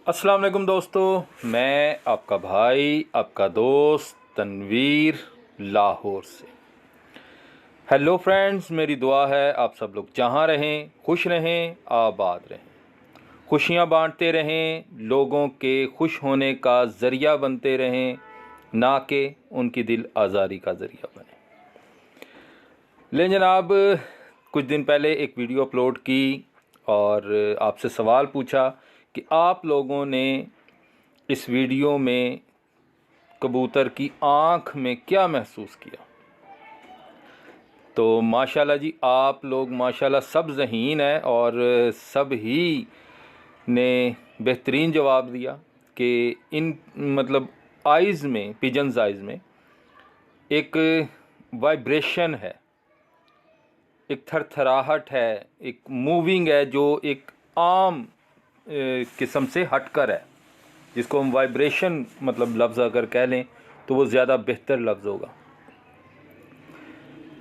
अस्सलाम वालेकुम दोस्तों, मैं आपका भाई आपका दोस्त तनवीर लाहौर से। हेलो फ्रेंड्स, मेरी दुआ है आप सब लोग जहाँ रहें खुश रहें, आबाद रहें, खुशियाँ बांटते रहें, लोगों के खुश होने का ज़रिया बनते रहें, ना कि उनकी दिल आज़ारी का ज़रिया बने। ले जनाब, कुछ दिन पहले एक वीडियो अपलोड की और आपसे सवाल पूछा कि आप लोगों ने इस वीडियो में कबूतर की आँख में क्या महसूस किया। तो माशाल्लाह जी, आप लोग माशाल्लाह सब ज़हीन है और सब ही ने बेहतरीन जवाब दिया कि इन मतलब आइज़ में, पिजन्स आइज़ में एक वाइब्रेशन है, एक थरथराहट है, एक मूविंग है जो एक आम किस्म से हटकर है, जिसको हम वाइब्रेशन मतलब लफ्ज़ अगर कह लें तो वो ज़्यादा बेहतर लफ्ज़ होगा।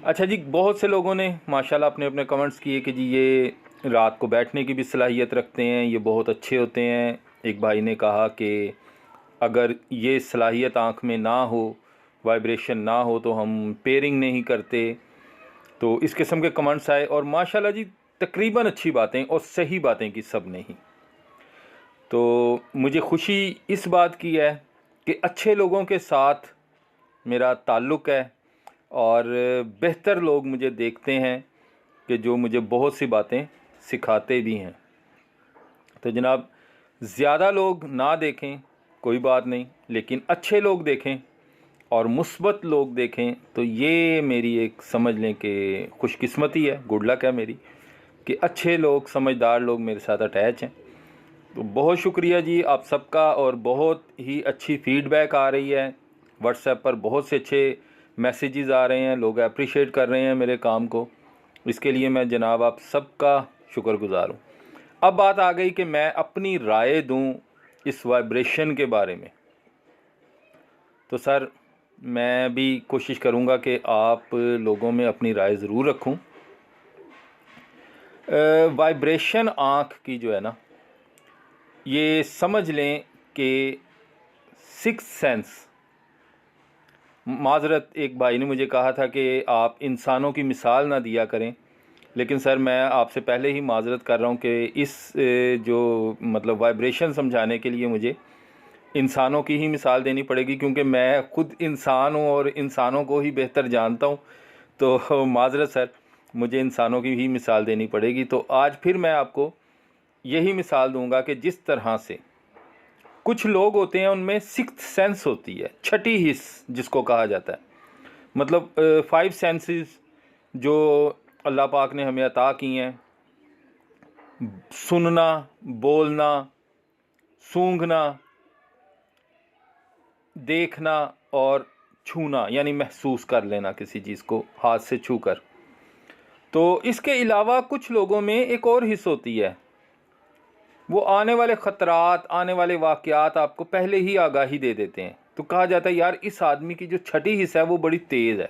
अच्छा जी, बहुत से लोगों ने माशाल्लाह अपने अपने कमेंट्स किए कि जी ये रात को बैठने की भी सलाहियत रखते हैं, ये बहुत अच्छे होते हैं। एक भाई ने कहा कि अगर ये सलाहियत आँख में ना हो, वाइब्रेशन ना हो तो हम पेयरिंग नहीं करते। तो इस किस्म के कमेंट्स आए और माशाल्लाह जी तकरीबन अच्छी बातें और सही बातें की सब नहीं। तो मुझे खुशी इस बात की है कि अच्छे लोगों के साथ मेरा ताल्लुक़ है और बेहतर लोग मुझे देखते हैं कि जो मुझे बहुत सी बातें सिखाते भी हैं। तो जनाब, ज़्यादा लोग ना देखें कोई बात नहीं, लेकिन अच्छे लोग देखें और मुस्बत लोग देखें तो ये मेरी एक समझ लें कि खुशकिस्मती है, गुड लक है मेरी कि अच्छे लोग, समझदार लोग मेरे साथ अटैच हैं। तो बहुत शुक्रिया जी आप सबका, और बहुत ही अच्छी फ़ीडबैक आ रही है। व्हाट्सएप पर बहुत से अच्छे मैसेजेस आ रहे हैं, लोग अप्रिशिएट कर रहे हैं मेरे काम को। इसके लिए मैं जनाब आप सबका शुक्रगुज़ार हूँ। अब बात आ गई कि मैं अपनी राय दूँ इस वाइब्रेशन के बारे में। तो सर, मैं भी कोशिश करूँगा कि आप लोगों में अपनी राय ज़रूर रखूँ। वाइब्रेशन आँख की जो है ना, ये समझ लें कि सिक्स सेंस। माज़रत, एक भाई ने मुझे कहा था कि आप इंसानों की मिसाल ना दिया करें, लेकिन सर मैं आपसे पहले ही माज़रत कर रहा हूँ कि इस जो मतलब वाइब्रेशन समझाने के लिए मुझे इंसानों की ही मिसाल देनी पड़ेगी, क्योंकि मैं ख़ुद इंसान हूँ और इंसानों को ही बेहतर जानता हूँ। तो माज़रत सर, मुझे इंसानों की ही मिसाल देनी पड़ेगी। तो आज फिर मैं आपको यही मिसाल दूंगा कि जिस तरह से कुछ लोग होते हैं उनमें सिक्स्थ सेंस होती है, छठी हिस्स जिसको कहा जाता है। मतलब 5 सेंसेस जो अल्लाह पाक ने हमें अता की हैं, सुनना, बोलना, सूंघना, देखना और छूना, यानी महसूस कर लेना किसी चीज़ को हाथ से छू कर। तो इसके अलावा कुछ लोगों में एक और हिस्स होती है, वो आने वाले ख़तरात, आने वाले वाक़यात आपको पहले ही आगाही दे देते हैं। तो कहा जाता है यार इस आदमी की जो छठी हिस्सा है वो बड़ी तेज़ है,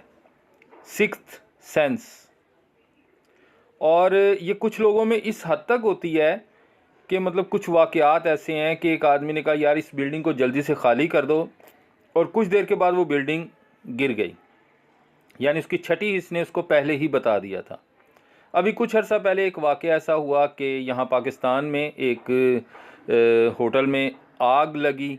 सिक्स्थ सेंस। और ये कुछ लोगों में इस हद तक होती है कि मतलब कुछ वाक़यात ऐसे हैं कि एक आदमी ने कहा यार इस बिल्डिंग को जल्दी से खाली कर दो, और कुछ देर के बाद वो बिल्डिंग गिर गई, यानी उसकी छठी हिस्स ने उसको पहले ही बता दिया था। अभी कुछ अर्सा पहले एक वाक़या ऐसा हुआ कि यहाँ पाकिस्तान में एक होटल में आग लगी,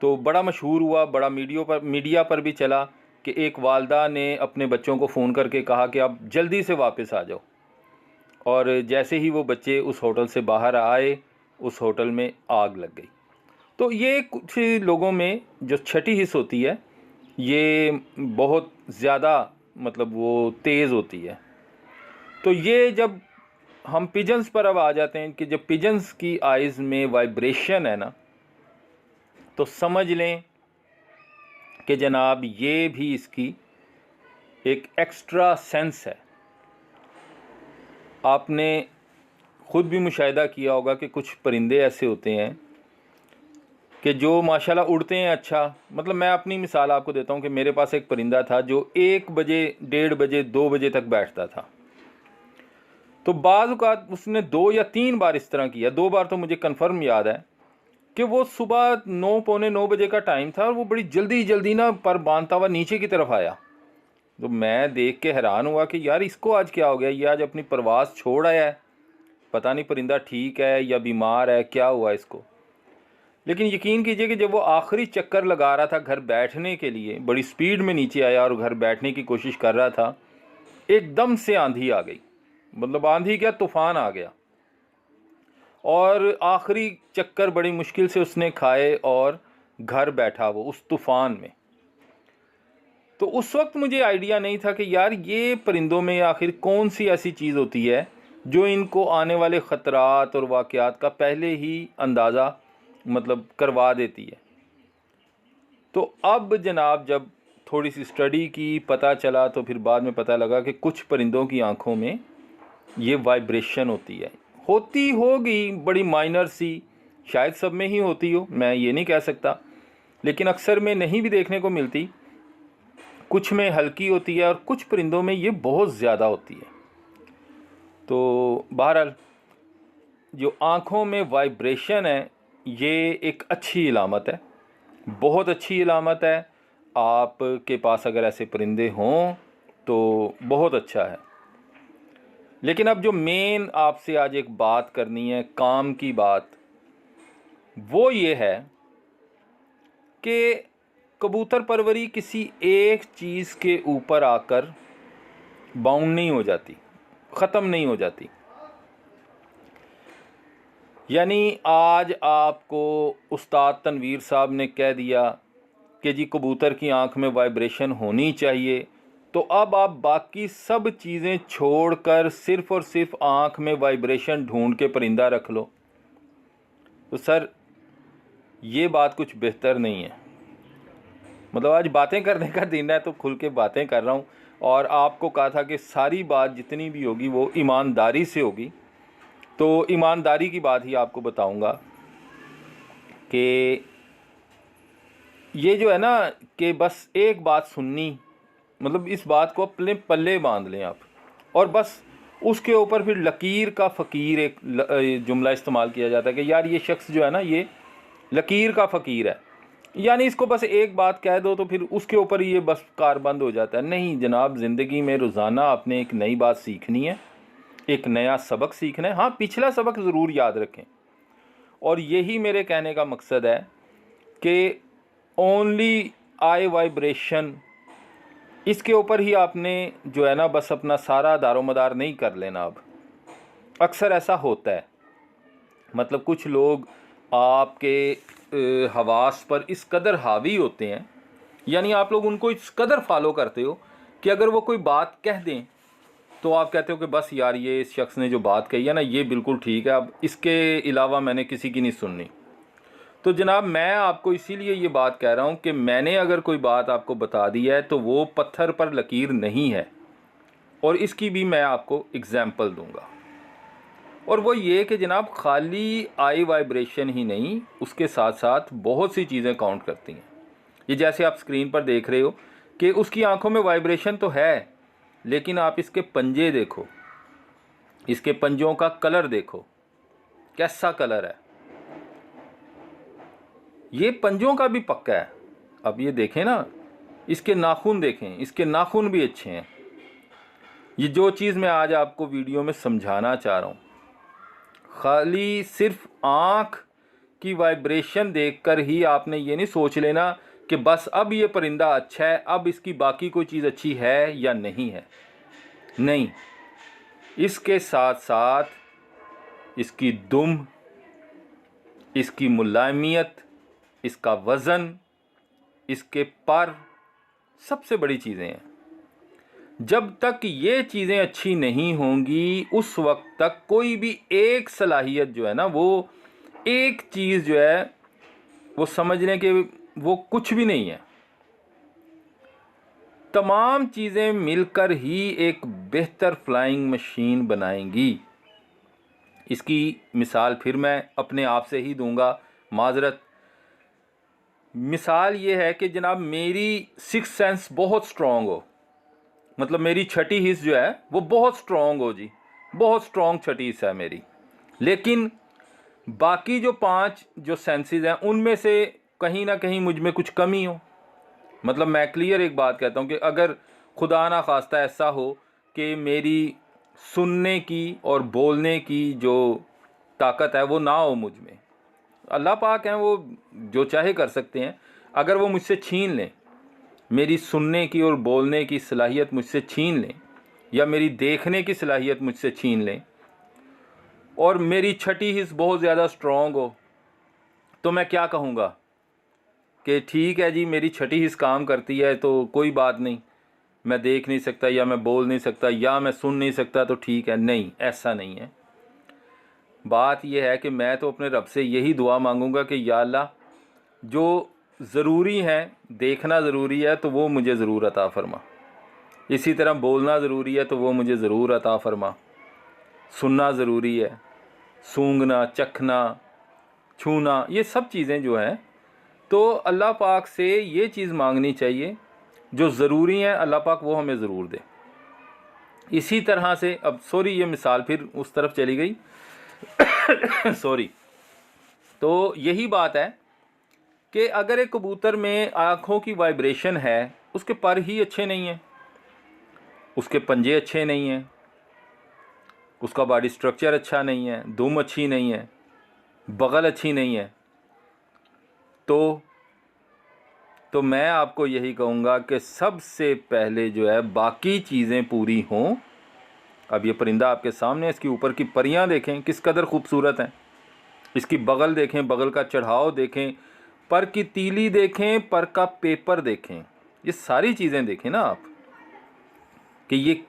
तो बड़ा मशहूर हुआ, बड़ा मीडिया पर भी चला कि एक वालदा ने अपने बच्चों को फ़ोन करके कहा कि आप जल्दी से वापस आ जाओ। और जैसे ही वो बच्चे उस होटल से बाहर आए, उस होटल में आग लग गई। तो ये कुछ लोगों में जो छठी हिस्स होती है ये बहुत ज़्यादा मतलब वो तेज़ होती है। तो ये जब हम पिजन्स पर अब आ जाते हैं कि जब पिजन्स की आइज़ में वाइब्रेशन है ना, तो समझ लें कि जनाब ये भी इसकी एक एक्स्ट्रा सेंस है। आपने ख़ुद भी मुशाहिदा किया होगा कि कुछ परिंदे ऐसे होते हैं कि जो माशाल्लाह उड़ते हैं अच्छा। मतलब मैं अपनी मिसाल आपको देता हूँ कि मेरे पास एक परिंदा था जो 1 बजे, 1:30 बजे, 2 बजे तक बैठता था। तो बाज़ औक़ात उसने 2 या 3 बार इस तरह किया, 2 बार तो मुझे कन्फर्म याद है कि वो सुबह 9 पौने 9 बजे का टाइम था और वो बड़ी जल्दी जल्दी ना पर बांधता हुआ नीचे की तरफ आया। तो मैं देख के हैरान हुआ कि यार इसको आज क्या हो गया, ये आज अपनी परवाज़ छोड़ आया है, पता नहीं परिंदा ठीक है या बीमार है, क्या हुआ इसको। लेकिन यकीन कीजिए कि जब वो आखिरी चक्कर लगा रहा था घर बैठने के लिए, बड़ी स्पीड में नीचे आया और घर बैठने की कोशिश कर रहा था, एकदम से आंधी आ गई। मतलब आंधी क्या, तूफान आ गया और आखिरी चक्कर बड़ी मुश्किल से उसने खाए और घर बैठा वो उस तूफ़ान में। तो उस वक्त मुझे आइडिया नहीं था कि यार ये परिंदों में आखिर कौन सी ऐसी चीज़ होती है जो इनको आने वाले ख़तरात और वाक़यात का पहले ही अंदाज़ा मतलब करवा देती है। तो अब जनाब जब थोड़ी सी स्टडी की, पता चला, तो फिर बाद में पता लगा कि कुछ परिंदों की आँखों में ये वाइब्रेशन होती है। होती होगी बड़ी माइनर सी, शायद सब में ही होती हो, मैं ये नहीं कह सकता, लेकिन अक्सर में नहीं भी देखने को मिलती। कुछ में हल्की होती है और कुछ परिंदों में ये बहुत ज़्यादा होती है। तो बहरहाल जो आँखों में वाइब्रेशन है ये एक अच्छी इलामत है, बहुत अच्छी इलामत है। आपके पास अगर ऐसे परिंदे हों तो बहुत अच्छा है। लेकिन अब जो मेन आपसे आज एक बात करनी है, काम की बात, वो ये है कि कबूतर परवरी किसी एक चीज़ के ऊपर आकर बाउंड नहीं हो जाती, ख़त्म नहीं हो जाती। यानी आज आपको उस्ताद तनवीर साहब ने कह दिया कि जी कबूतर की आंख में वाइब्रेशन होनी चाहिए, तो अब आप बाकी सब चीज़ें छोड़कर सिर्फ़ और सिर्फ आंख में वाइब्रेशन ढूंढ के परिंदा रख लो, तो सर ये बात कुछ बेहतर नहीं है। मतलब आज बातें करने का दिन है तो खुल के बातें कर रहा हूँ। और आपको कहा था कि सारी बात जितनी भी होगी वो ईमानदारी से होगी, तो ईमानदारी की बात ही आपको बताऊंगा कि ये जो है ना कि बस एक बात सुननी, मतलब इस बात को अपने पल्ले बांध लें आप, और बस उसके ऊपर फिर लकीर का फ़कीर एक जुमला इस्तेमाल किया जाता है कि यार ये शख्स जो है ना ये लकीर का फ़कीर है, यानी इसको बस एक बात कह दो तो फिर उसके ऊपर ये बस कार बंद हो जाता है। नहीं जनाब, ज़िंदगी में रोज़ाना आपने एक नई बात सीखनी है, एक नया सबक सीखना है। हाँ, पिछला सबक ज़रूर याद रखें, और यही मेरे कहने का मकसद है कि ओनली आई वाइब्रेशन, इसके ऊपर ही आपने जो है ना बस अपना सारा दारोमदार नहीं कर लेना। अब अक्सर ऐसा होता है, मतलब कुछ लोग आपके हवास पर इस कदर हावी होते हैं, यानी आप लोग उनको इस कदर फॉलो करते हो कि अगर वो कोई बात कह दें तो आप कहते हो कि बस यार ये इस शख्स ने जो बात कही है ना ये बिल्कुल ठीक है, अब इसके अलावा मैंने किसी की नहीं सुननी। तो जनाब मैं आपको इसीलिए ये बात कह रहा हूँ कि मैंने अगर कोई बात आपको बता दी है तो वो पत्थर पर लकीर नहीं है, और इसकी भी मैं आपको एग्ज़ाम्पल दूंगा। और वो ये कि जनाब खाली आई वाइब्रेशन ही नहीं, उसके साथ साथ बहुत सी चीज़ें काउंट करती हैं। ये जैसे आप स्क्रीन पर देख रहे हो कि उसकी आंखों में वाइब्रेशन तो है, लेकिन आप इसके पंजे देखो, इसके पंजों का कलर देखो कैसा कलर है। ये पंजों का भी पक्का है। अब ये देखें ना, इसके नाखून देखें, इसके नाखून भी अच्छे हैं। ये जो चीज़ मैं आज आपको वीडियो में समझाना चाह रहा हूँ, खाली सिर्फ आँख की वाइब्रेशन देखकर ही आपने ये नहीं सोच लेना कि बस अब ये परिंदा अच्छा है, अब इसकी बाकी कोई चीज़ अच्छी है या नहीं है। नहीं, इसके साथ साथ इसकी दुम, इसकी मुलायमियत, इसका वज़न, इसके पर, सबसे बड़ी चीज़ें हैं। जब तक ये चीज़ें अच्छी नहीं होंगी उस वक्त तक कोई भी एक सलाहियत जो है ना, वो एक चीज़ जो है वो समझने के वो कुछ भी नहीं है। तमाम चीज़ें मिलकर ही एक बेहतर फ्लाइंग मशीन बनाएंगी। इसकी मिसाल फिर मैं अपने आप से ही दूंगा, माजरत। मिसाल ये है कि जनाब मेरी सिक्स सेंस बहुत स्ट्रॉन्ग हो, मतलब मेरी छठी हिस्स जो है वो बहुत स्ट्रॉन्ग हो जी, बहुत स्ट्रॉन्ग छठी हिस्स है मेरी, लेकिन बाकी जो 5 जो सेंसेस हैं उनमें से कहीं ना कहीं मुझ में कुछ कमी हो। मतलब मैं क्लियर एक बात कहता हूँ कि अगर खुदा ना खास्ता ऐसा हो कि मेरी सुनने की और बोलने की जो ताकत है वो ना हो मुझ में, अल्लाह पाक हैं वो जो चाहे कर सकते हैं। अगर वो मुझसे छीन लें, मेरी सुनने की और बोलने की सलाहियत मुझसे छीन लें, या मेरी देखने की सलाहियत मुझसे छीन लें, और मेरी छठी हिस्स बहुत ज़्यादा स्ट्रॉन्ग हो, तो मैं क्या कहूँगा कि ठीक है जी मेरी छठी हिस्स काम करती है तो कोई बात नहीं, मैं देख नहीं सकता या मैं बोल नहीं सकता या मैं सुन नहीं सकता तो ठीक है। नहीं, ऐसा नहीं है। बात यह है कि मैं तो अपने रब से यही दुआ मांगूंगा कि या अल्लाह जो ज़रूरी है, देखना ज़रूरी है तो वो मुझे ज़रूर अता फरमा, इसी तरह बोलना ज़रूरी है तो वो मुझे ज़रूर अता फरमा, सुनना ज़रूरी है, सूंघना, चखना, छूना, ये सब चीज़ें जो हैं तो अल्लाह पाक से ये चीज़ मांगनी चाहिए जो ज़रूरी है, अल्लाह पाक वो हमें ज़रूर दे। इसी तरह से अब सॉरी ये मिसाल फिर उस तरफ चली गई सॉरी। तो यही बात है कि अगर एक कबूतर में आँखों की वाइब्रेशन है, उसके पर ही अच्छे नहीं हैं, उसके पंजे अच्छे नहीं हैं, उसका बॉडी स्ट्रक्चर अच्छा नहीं है, दुम अच्छी नहीं है, बगल अच्छी नहीं है, तो मैं आपको यही कहूँगा कि सबसे पहले जो है बाकी चीज़ें पूरी हों। अब ये परिंदा आपके सामने, इसके ऊपर की परियां देखें किस कदर खूबसूरत हैं, इसकी बगल देखें, बगल का चढ़ाव देखें, पर की तीली देखें, पर का पेपर देखें, ये सारी चीज़ें देखें ना आप कि ये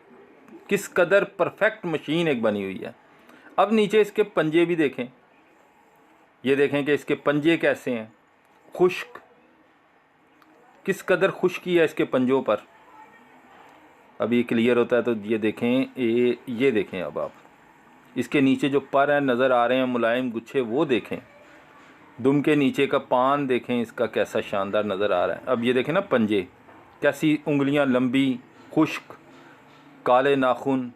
किस कदर परफेक्ट मशीन एक बनी हुई है। अब नीचे इसके पंजे भी देखें, ये देखें कि इसके पंजे कैसे हैं, खुश्क, किस कदर खुश्की है इसके पंजों पर। अब ये क्लियर होता है तो ये देखें, ये देखें। अब आप इसके नीचे जो पर हैं नज़र आ रहे हैं मुलायम गुच्छे, वो देखें। दुम के नीचे का पान देखें, इसका कैसा शानदार नज़र आ रहा है। अब ये देखें ना पंजे, कैसी उंगलियां लंबी, खुश्क, काले नाखून,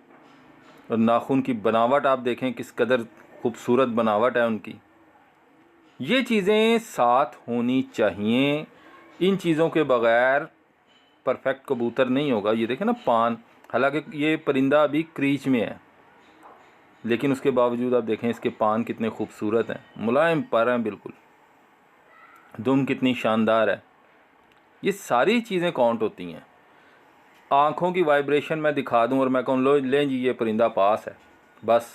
और नाखून की बनावट आप देखें किस कदर खूबसूरत बनावट है उनकी। ये चीज़ें साथ होनी चाहिए, इन चीज़ों के बग़ैर परफेक्ट कबूतर नहीं होगा। ये देखें ना पान, हालांकि ये परिंदा अभी क्रीच में है लेकिन उसके बावजूद आप देखें इसके पान कितने खूबसूरत हैं, मुलायम पर हैं बिल्कुल, दुम कितनी शानदार है। ये सारी चीज़ें काउंट होती हैं। आँखों की वाइब्रेशन मैं दिखा दूं और मैं कहूँ लो लें जी ये परिंदा पास है, बस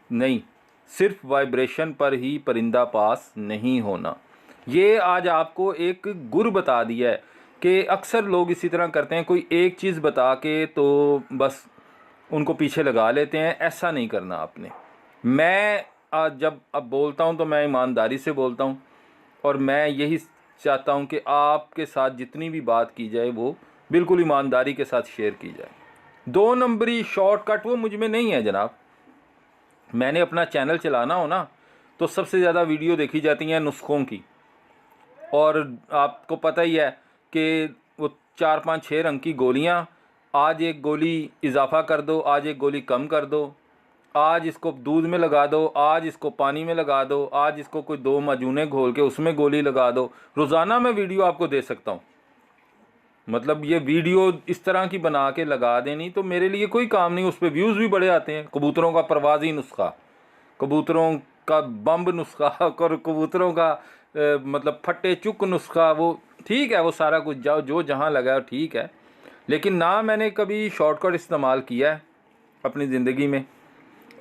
नहीं, सिर्फ वाइब्रेशन पर ही परिंदा पास नहीं होना। ये आज आपको एक गुर बता दिया है कि अक्सर लोग इसी तरह करते हैं, कोई एक चीज़ बता के तो बस उनको पीछे लगा लेते हैं। ऐसा नहीं करना आपने। मैं आज जब अब बोलता हूँ तो मैं ईमानदारी से बोलता हूँ, और मैं यही चाहता हूँ कि आपके साथ जितनी भी बात की जाए वो बिल्कुल ईमानदारी के साथ शेयर की जाए। 2 नंबरी शॉर्टकट वो मुझ में नहीं है जनाब। मैंने अपना चैनल चलाना हो ना तो सबसे ज़्यादा वीडियो देखी जाती हैं नुस्खों की, और आपको पता ही है कि वो 4 5 6 रंग की गोलियाँ, आज एक गोली इजाफा कर दो, आज एक गोली कम कर दो, आज इसको दूध में लगा दो, आज इसको पानी में लगा दो, आज इसको कोई 2 माजूने घोल के उसमें गोली लगा दो। रोज़ाना मैं वीडियो आपको दे सकता हूँ। मतलब ये वीडियो इस तरह की बना के लगा देनी तो मेरे लिए कोई काम नहीं, उस पर व्यूज़ भी बड़े आते हैं। कबूतरों का परवाज़ी नुस्खा, कबूतरों का बम्ब नुस्खा, और कबूतरों का मतलब फट्टे चुक नुस्खा, वो ठीक है, वो सारा कुछ जाओ जो जहाँ लगा ठीक है, लेकिन ना मैंने कभी शॉर्टकट इस्तेमाल किया है अपनी ज़िंदगी में,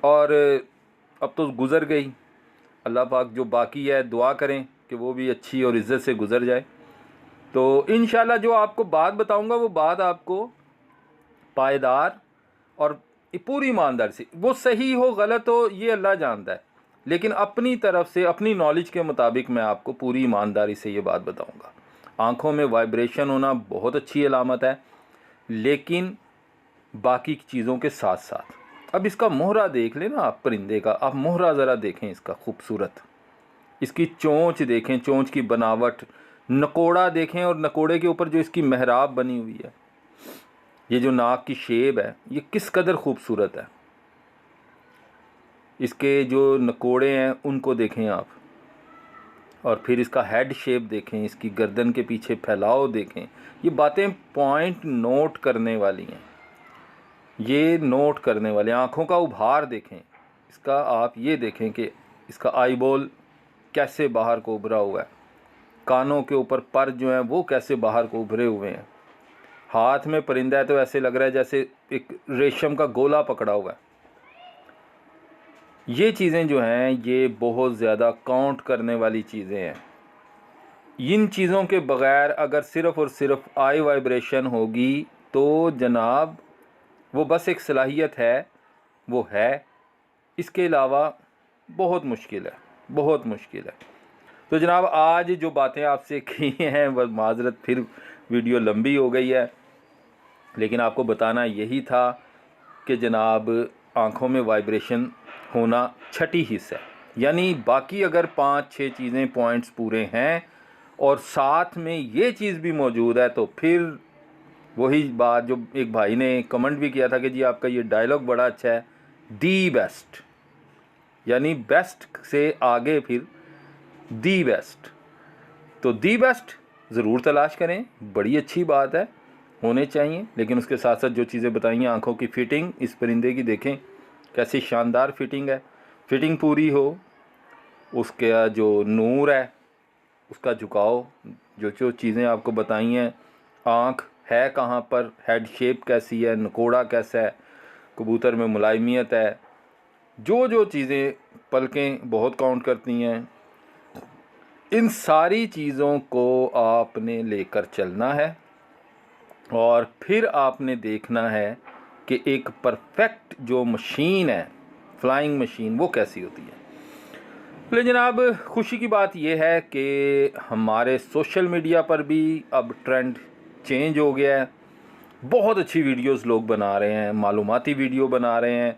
और अब तो गुज़र गई। अल्लाह पाक जो बाकी है दुआ करें कि वो भी अच्छी और इज़्ज़त से गुज़र जाए। तो इंशाल्लाह जो आपको बात बताऊंगा वो बात आपको पायदार और पूरी ईमानदारी से, वो सही हो गलत हो ये अल्लाह जानता है, लेकिन अपनी तरफ से अपनी नॉलेज के मुताबिक मैं आपको पूरी ईमानदारी से ये बात बताऊंगा। आँखों में वाइब्रेशन होना बहुत अच्छी अलामत है, लेकिन बाकी चीज़ों के साथ साथ अब इसका मोहरा देख लेना आप, परिंदे का आप मोहरा ज़रा देखें, इसका खूबसूरत, इसकी चोंच देखें, चोंच की बनावट, नकोड़ा देखें, और नकोड़े के ऊपर जो इसकी मेहराब बनी हुई है, ये जो नाक की शेप है, ये किस कदर खूबसूरत है। इसके जो नकोड़े हैं उनको देखें आप, और फिर इसका हेड शेप देखें, इसकी गर्दन के पीछे फैलाव देखें। ये बातें पॉइंट नोट करने वाली हैं, ये नोट करने वाले। आँखों का उभार देखें इसका, आप ये देखें कि इसका आईबॉल कैसे बाहर को उभरा हुआ है, कानों के ऊपर पर जो हैं वो कैसे बाहर को उभरे हुए हैं। हाथ में परिंदा है तो ऐसे लग रहा है जैसे एक रेशम का गोला पकड़ा हुआ है। ये चीज़ें जो हैं ये बहुत ज़्यादा काउंट करने वाली चीज़ें हैं। इन चीज़ों के बग़ैर अगर सिर्फ़ और सिर्फ आई वाइब्रेशन होगी तो जनाब वो बस एक सलाहियत है, वो है, इसके अलावा बहुत मुश्किल है, बहुत मुश्किल है। तो जनाब आज जो बातें आपसे की हैं वह माजरत, फिर वीडियो लंबी हो गई है, लेकिन आपको बताना यही था कि जनाब आँखों में वाइब्रेशन होना छठी हिस्सा है। यानी बाकी अगर 5-6 चीज़ें पॉइंट्स पूरे हैं और साथ में ये चीज़ भी मौजूद है तो फिर वही बात जो एक भाई ने कमेंट भी किया था कि जी आपका ये डायलॉग बड़ा अच्छा है, दी बेस्ट, यानी बेस्ट से आगे फिर दी बेस्ट। तो दी बेस्ट ज़रूर तलाश करें, बड़ी अच्छी बात है, होने चाहिए। लेकिन उसके साथ साथ जो चीज़ें बताई हैं, आँखों की फ़िटिंग इस परिंदे की देखें कैसी शानदार फ़िटिंग है, फ़िटिंग पूरी हो, उसका जो नूर है, उसका झुकाव, जो जो चीज़ें आपको बताई हैं, आँख है कहाँ पर, हेड शेप कैसी है, नकोड़ा कैसा है, कबूतर में मुलायमियत है, जो जो चीज़ें, पलकें बहुत काउंट करती हैं, इन सारी चीज़ों को आपने लेकर चलना है और फिर आपने देखना है कि एक परफेक्ट जो मशीन है, फ्लाइंग मशीन, वो कैसी होती है। तो जनाब खुशी की बात यह है कि हमारे सोशल मीडिया पर भी अब ट्रेंड चेंज हो गया है। बहुत अच्छी वीडियोस लोग बना रहे हैं, मालूमाती वीडियो बना रहे हैं।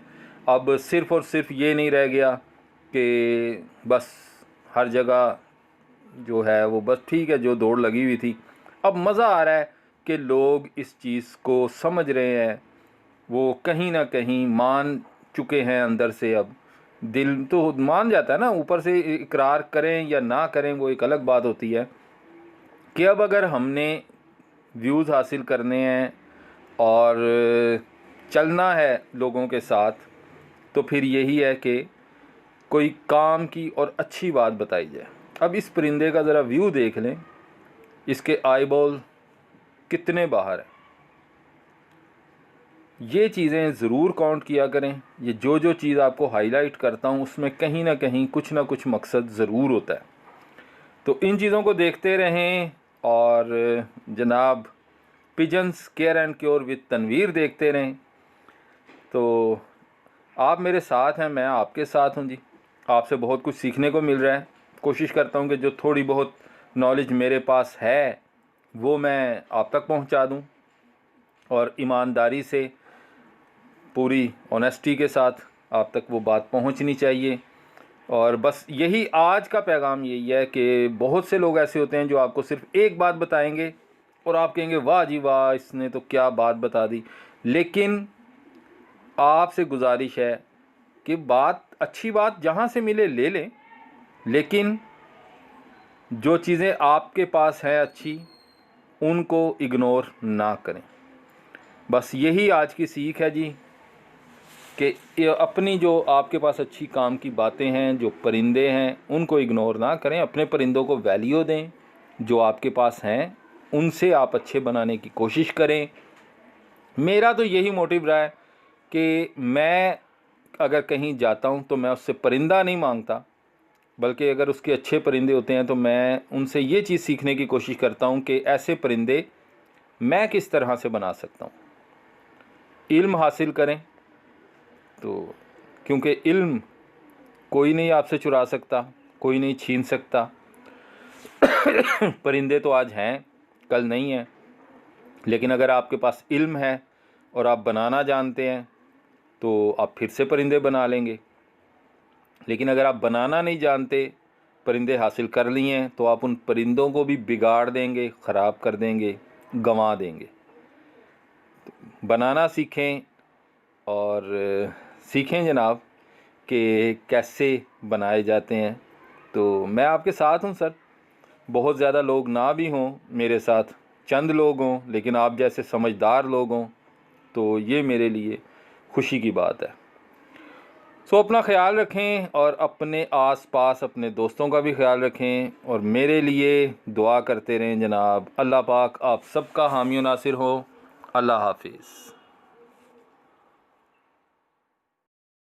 अब सिर्फ़ और सिर्फ ये नहीं रह गया कि बस हर जगह जो है वो बस ठीक है जो दौड़ लगी हुई थी। अब मज़ा आ रहा है कि लोग इस चीज़ को समझ रहे हैं, वो कहीं ना कहीं मान चुके हैं अंदर से। अब दिल तो मान जाता है ना, ऊपर से इकरार करें या ना करें वो एक अलग बात होती है, कि अब अगर हमने व्यूज़ हासिल करने हैं और चलना है लोगों के साथ, तो फिर यही है कि कोई काम की और अच्छी बात बताई जाए। अब इस परिंदे का ज़रा व्यू देख लें, इसके आईबॉल कितने बाहर हैं, ये चीज़ें ज़रूर काउंट किया करें। ये जो जो चीज़ आपको हाईलाइट करता हूँ उसमें कहीं ना कहीं कुछ ना कुछ मकसद ज़रूर होता है। तो इन चीज़ों को देखते रहें और जनाब pigeons care and cure with Tanveer देखते रहें। तो आप मेरे साथ हैं, मैं आपके साथ हूँ जी। आपसे बहुत कुछ सीखने को मिल रहा है। कोशिश करता हूँ कि जो थोड़ी बहुत नॉलेज मेरे पास है वो मैं आप तक पहुँचा दूँ, और ईमानदारी से, पूरी ऑनेस्टी के साथ आप तक वो बात पहुंचनी चाहिए। और बस यही आज का पैगाम यही है कि बहुत से लोग ऐसे होते हैं जो आपको सिर्फ एक बात बताएंगे और आप कहेंगे वाह जी वाह, इसने तो क्या बात बता दी। लेकिन आपसे गुजारिश है कि बात, अच्छी बात जहाँ से मिले ले लें, लेकिन जो चीज़ें आपके पास हैं अच्छी, उनको इग्नोर ना करें। बस यही आज की सीख है जी, कि अपनी जो आपके पास अच्छी काम की बातें हैं, जो परिंदे हैं, उनको इग्नोर ना करें। अपने परिंदों को वैल्यू दें, जो आपके पास हैं उनसे आप अच्छे बनाने की कोशिश करें। मेरा तो यही मोटिव रहा है कि मैं अगर कहीं जाता हूं तो मैं उससे परिंदा नहीं मांगता, बल्कि अगर उसके अच्छे परिंदे होते हैं तो मैं उनसे ये चीज़ सीखने की कोशिश करता हूं कि ऐसे परिंदे मैं किस तरह से बना सकता हूं। इल्म हासिल करें, तो क्योंकि इल्म कोई नहीं आपसे चुरा सकता, कोई नहीं छीन सकता। परिंदे तो आज हैं, कल नहीं हैं। लेकिन अगर आपके पास इल्म है और आप बनाना जानते हैं तो आप फिर से परिंदे बना लेंगे। लेकिन अगर आप बनाना नहीं जानते, परिंदे हासिल कर लिए हैं, तो आप उन परिंदों को भी बिगाड़ देंगे, ख़राब कर देंगे, गंवा देंगे। बनाना सीखें और सीखें जनाब कि कैसे बनाए जाते हैं। तो मैं आपके साथ हूँ सर। बहुत ज़्यादा लोग ना भी हों मेरे साथ, चंद लोग हों, लेकिन आप जैसे समझदार लोग हों तो ये मेरे लिए खुशी की बात है। अपना ख्याल रखें और अपने आस-पास अपने दोस्तों का भी ख्याल रखें और मेरे लिए दुआ करते रहें जनाब। अल्लाह पाक आप सबका हामी व नासिर हो। अल्लाह हाफिज़।